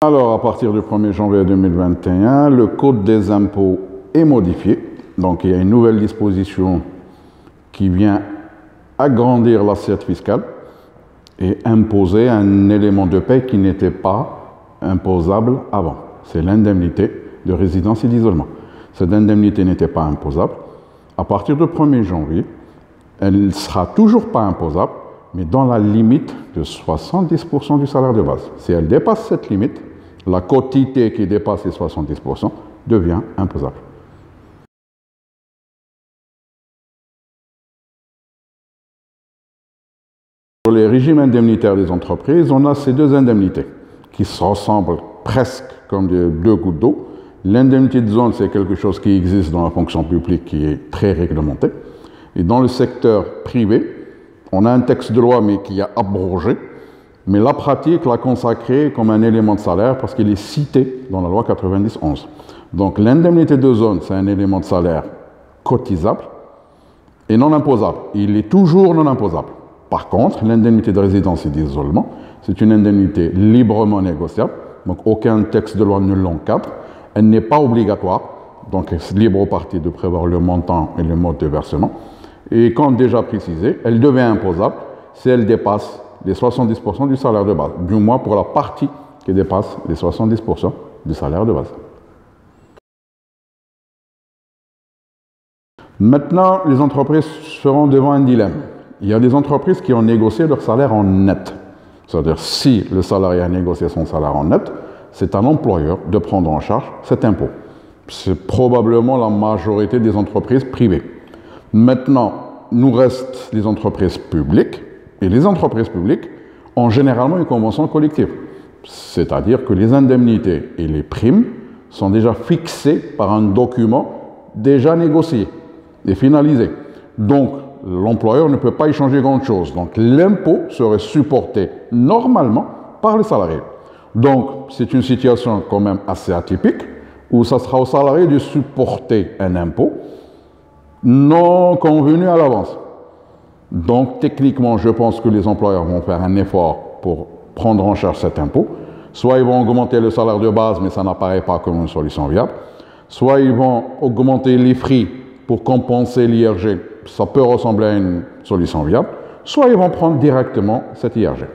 Alors, à partir du 1er janvier 2021, le Code des impôts est modifié. Donc, il y a une nouvelle disposition qui vient agrandir l'assiette fiscale et imposer un élément de paie qui n'était pas imposable avant. C'est l'indemnité de résidence et d'isolement. Cette indemnité n'était pas imposable. À partir du 1er janvier, elle ne sera toujours pas imposable, mais dans la limite de 70% du salaire de base. Si elle dépasse cette limite, la quotité qui dépasse les 70% devient imposable. Pour les régimes indemnitaires des entreprises, on a ces deux indemnités qui se ressemblent presque comme deux gouttes d'eau. L'indemnité de zone, c'est quelque chose qui existe dans la fonction publique qui est très réglementé. Et dans le secteur privé, on a un texte de loi mais qui a abrogé, mais la pratique l'a consacré comme un élément de salaire parce qu'il est cité dans la loi 90-11. Donc l'indemnité de zone, c'est un élément de salaire cotisable et non imposable. Il est toujours non imposable. Par contre, l'indemnité de résidence et d'isolement, c'est une indemnité librement négociable, donc aucun texte de loi ne l'encadre. Elle n'est pas obligatoire, donc c'est libre au parti de prévoir le montant et le mode de versement. Et comme déjà précisé, elle devient imposable si elle dépasse les 70% du salaire de base, du moins pour la partie qui dépasse les 70% du salaire de base. Maintenant, les entreprises seront devant un dilemme. Il y a des entreprises qui ont négocié leur salaire en net. C'est-à-dire, si le salarié a négocié son salaire en net, c'est à l'employeur de prendre en charge cet impôt. C'est probablement la majorité des entreprises privées. Maintenant, nous restent les entreprises publiques, et les entreprises publiques ont généralement une convention collective. C'est-à-dire que les indemnités et les primes sont déjà fixées par un document déjà négocié et finalisé. Donc, l'employeur ne peut pas y changer grand-chose. Donc, l'impôt serait supporté normalement par les salariés. Donc, c'est une situation quand même assez atypique où ça sera au salarié de supporter un impôt non convenu à l'avance. Donc, techniquement, je pense que les employeurs vont faire un effort pour prendre en charge cet impôt. Soit ils vont augmenter le salaire de base, mais ça n'apparaît pas comme une solution viable. Soit ils vont augmenter les frais pour compenser l'IRG. Ça peut ressembler à une solution viable. Soit ils vont prendre directement cette IRG.